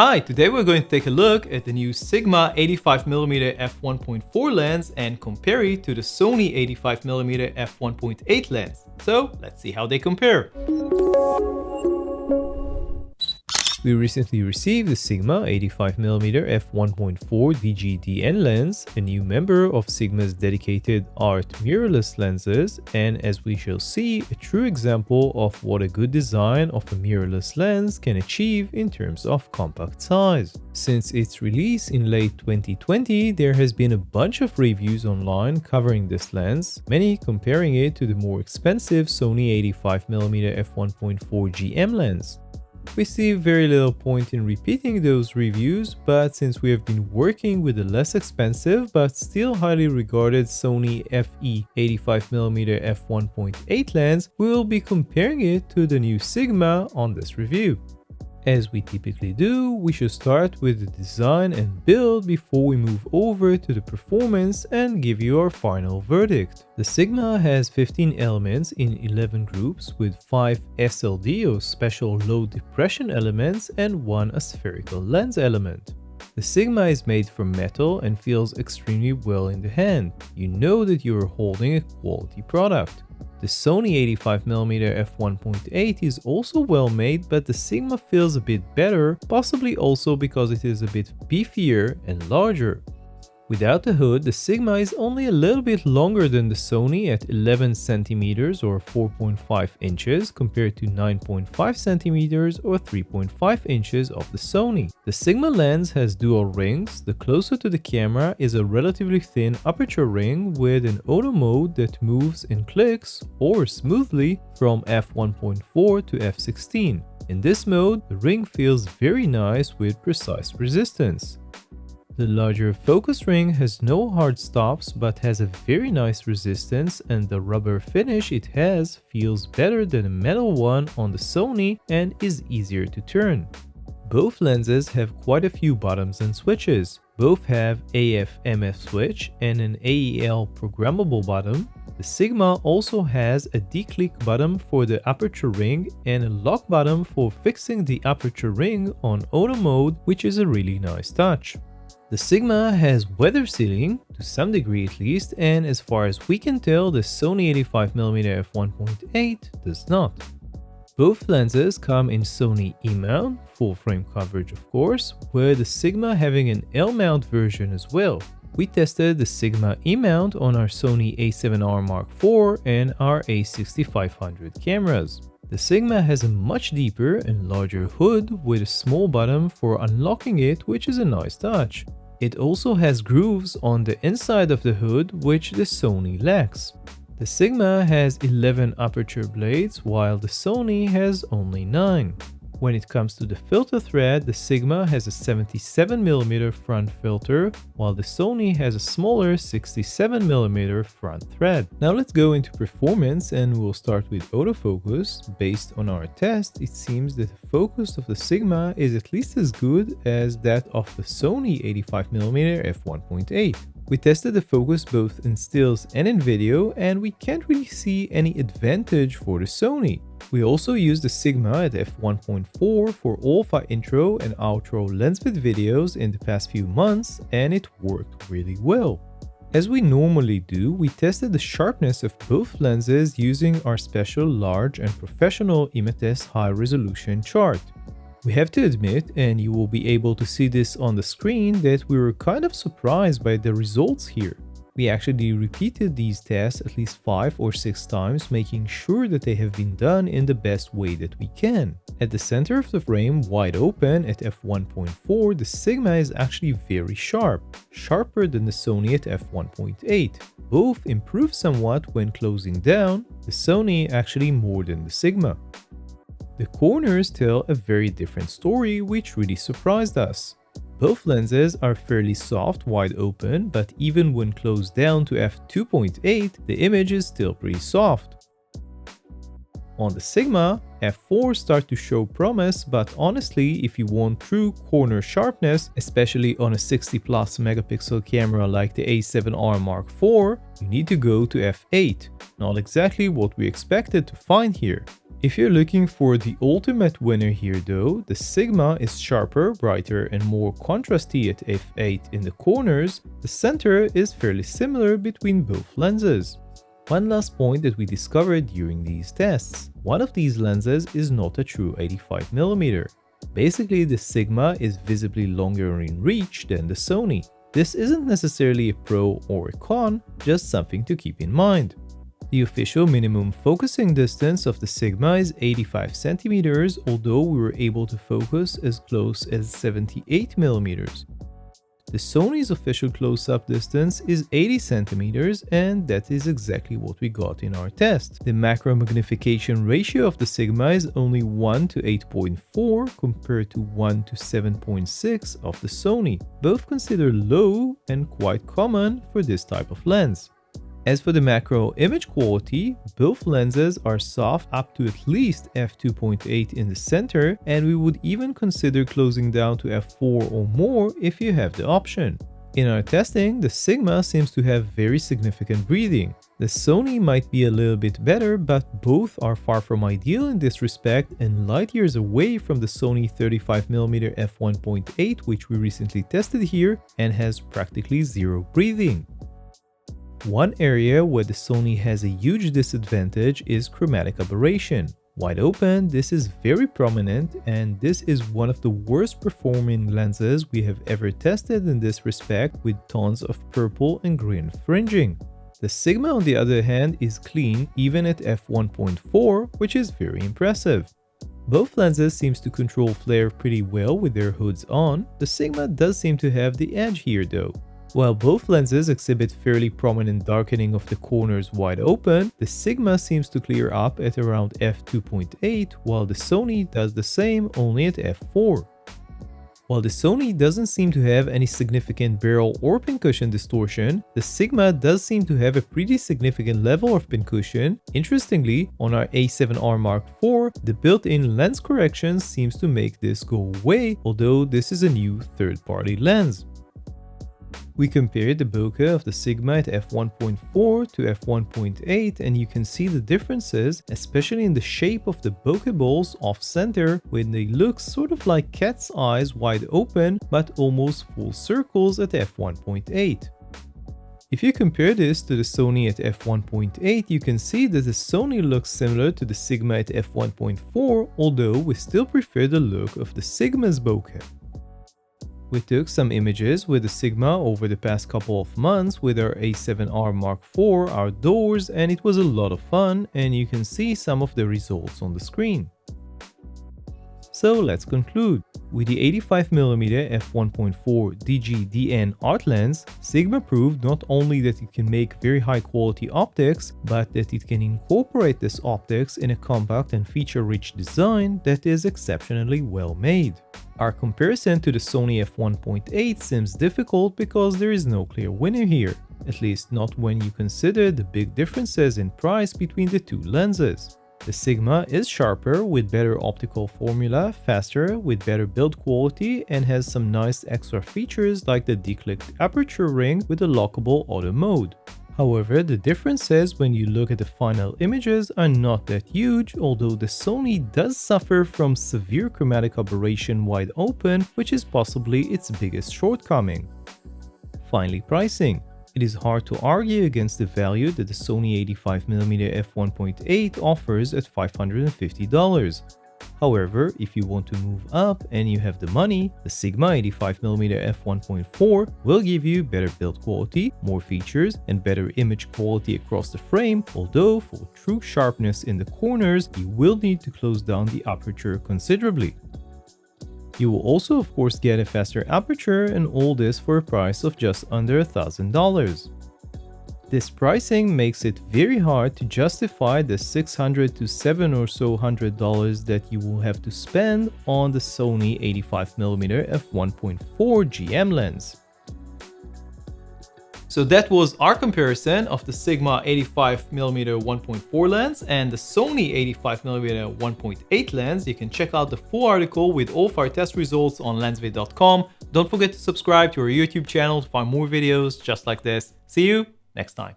Hi, today we're going to take a look at the new Sigma 85mm f1.4 lens and compare it to the Sony 85mm f1.8 lens. So let's see how they compare. We recently received the Sigma 85mm f1.4 DGDN lens, a new member of Sigma's dedicated art mirrorless lenses, and as we shall see, a true example of what a good design of a mirrorless lens can achieve in terms of compact size. Since its release in late 2020, there has been a bunch of reviews online covering this lens, many comparing it to the more expensive Sony 85mm f1.4 GM lens. We see very little point in repeating those reviews, but since we have been working with a less expensive but still highly regarded Sony FE 85mm f1.8 lens, we will be comparing it to the new Sigma on this review. As we typically do, we should start with the design and build before we move over to the performance and give you our final verdict. The Sigma has 15 elements in 11 groups with 5 SLD or special low depression elements and 1 aspherical lens element. The Sigma is made from metal and feels extremely well in the hand. You know that you are holding a quality product. The Sony 85mm f1.8 is also well made, but the Sigma feels a bit better, possibly also because it is a bit beefier and larger. Without the hood, the Sigma is only a little bit longer than the Sony at 11 cm or 4.5 inches compared to 9.5 cm or 3.5 inches of the Sony. The Sigma lens has dual rings. The closer to the camera is a relatively thin aperture ring with an auto mode that moves and clicks or smoothly from f1.4 to f16. In this mode, the ring feels very nice with precise resistance. The larger focus ring has no hard stops but has a very nice resistance, and the rubber finish it has feels better than a metal one on the Sony and is easier to turn. Both lenses have quite a few buttons and switches. Both have AF/MF switch and an AEL programmable button. The Sigma also has a declick button for the aperture ring and a lock button for fixing the aperture ring on auto mode, which is a really nice touch. The Sigma has weather sealing, to some degree at least, and as far as we can tell, the Sony 85mm f1.8 does not. Both lenses come in Sony E-mount, full frame coverage of course, with the Sigma having an L-mount version as well. We tested the Sigma E-mount on our Sony A7R IV and our A6500 cameras. The Sigma has a much deeper and larger hood with a small button for unlocking it, which is a nice touch. It also has grooves on the inside of the hood, which the Sony lacks. The Sigma has 11 aperture blades, while the Sony has only 9. When it comes to the filter thread, the Sigma has a 77mm front filter, while the Sony has a smaller 67mm front thread. Now let's go into performance, and we'll start with autofocus. Based on our test, it seems that the focus of the Sigma is at least as good as that of the Sony 85mm f1.8. We tested the focus both in stills and in video, and we can't really see any advantage for the Sony. We also used the Sigma at f1.4 for all of our intro and outro LensVid videos in the past few months, and it worked really well. As we normally do, we tested the sharpness of both lenses using our special large and professional Imates high-resolution chart. We have to admit, and you will be able to see this on the screen, that we were kind of surprised by the results here. We actually repeated these tests at least 5 or 6 times, making sure that they have been done in the best way that we can. At the center of the frame, wide open at f1.4, the Sigma is actually very sharp, sharper than the Sony at f1.8. Both improve somewhat when closing down, the Sony actually more than the Sigma. The corners tell a very different story, which really surprised us. Both lenses are fairly soft wide open, but even when closed down to f2.8, the image is still pretty soft. On the Sigma, f4 start to show promise, but honestly, if you want true corner sharpness, especially on a 60 plus megapixel camera like the A7R IV, you need to go to f8. Not exactly what we expected to find here. If you're looking for the ultimate winner here though, the Sigma is sharper, brighter and more contrasty at f8 in the corners. The center is fairly similar between both lenses. One last point that we discovered during these tests. One of these lenses is not a true 85mm. Basically, the Sigma is visibly longer in reach than the Sony. This isn't necessarily a pro or a con, just something to keep in mind. The official minimum focusing distance of the Sigma is 85 cm, although we were able to focus as close as 78mm. The Sony's official close-up distance is 80 cm, and that is exactly what we got in our test. The macro magnification ratio of the Sigma is only 1 to 8.4 compared to 1 to 7.6 of the Sony, both considered low and quite common for this type of lens. As for the macro image quality, both lenses are soft up to at least f2.8 in the center, and we would even consider closing down to f4 or more if you have the option. In our testing, the Sigma seems to have very significant breathing. The Sony might be a little bit better, but both are far from ideal in this respect and light years away from the Sony 35mm f1.8, which we recently tested here and has practically zero breathing. One area where the Sony has a huge disadvantage is chromatic aberration. Wide open, this is very prominent, and this is one of the worst performing lenses we have ever tested in this respect, with tons of purple and green fringing. The Sigma, on the other hand, is clean even at f1.4, which is very impressive. Both lenses seems to control flare pretty well with their hoods on. The Sigma does seem to have the edge here though. While both lenses exhibit fairly prominent darkening of the corners wide open, the Sigma seems to clear up at around f2.8, while the Sony does the same only at f4. While the Sony doesn't seem to have any significant barrel or pincushion distortion, the Sigma does seem to have a pretty significant level of pincushion. Interestingly, on our A7R IV, the built-in lens correction seems to make this go away, although this is a new third-party lens. We compared the bokeh of the Sigma at f1.4 to f1.8, and you can see the differences, especially in the shape of the bokeh balls off-center, when they look sort of like cat's eyes wide open but almost full circles at f1.8. If you compare this to the Sony at f1.8, you can see that the Sony looks similar to the Sigma at f1.4, although we still prefer the look of the Sigma's bokeh. We took some images with the Sigma over the past couple of months with our A7R IV outdoors, and it was a lot of fun, and you can see some of the results on the screen. So let's conclude. With the 85mm f1.4 DG-DN art lens, Sigma proved not only that it can make very high quality optics, but that it can incorporate this optics in a compact and feature-rich design that is exceptionally well made. Our comparison to the Sony f1.8 seems difficult because there is no clear winner here, at least not when you consider the big differences in price between the two lenses. The Sigma is sharper with better optical formula, faster with better build quality, and has some nice extra features like the declicked aperture ring with a lockable auto mode. However, the differences when you look at the final images are not that huge, although the Sony does suffer from severe chromatic aberration wide open, which is possibly its biggest shortcoming. Finally, pricing. It is hard to argue against the value that the Sony 85mm f1.8 offers at $550. However, if you want to move up and you have the money, the Sigma 85mm f1.4 will give you better build quality, more features, and better image quality across the frame, although for true sharpness in the corners, you will need to close down the aperture considerably. You will also of course get a faster aperture, and all this for a price of just under $1,000. This pricing makes it very hard to justify the $600 to $700 or so that you will have to spend on the Sony 85mm f1.4 GM lens. So that was our comparison of the Sigma 85mm 1.4 lens and the Sony 85mm 1.8 lens. You can check out the full article with all of our test results on lensvid.com. Don't forget to subscribe to our YouTube channel to find more videos just like this. See you next time.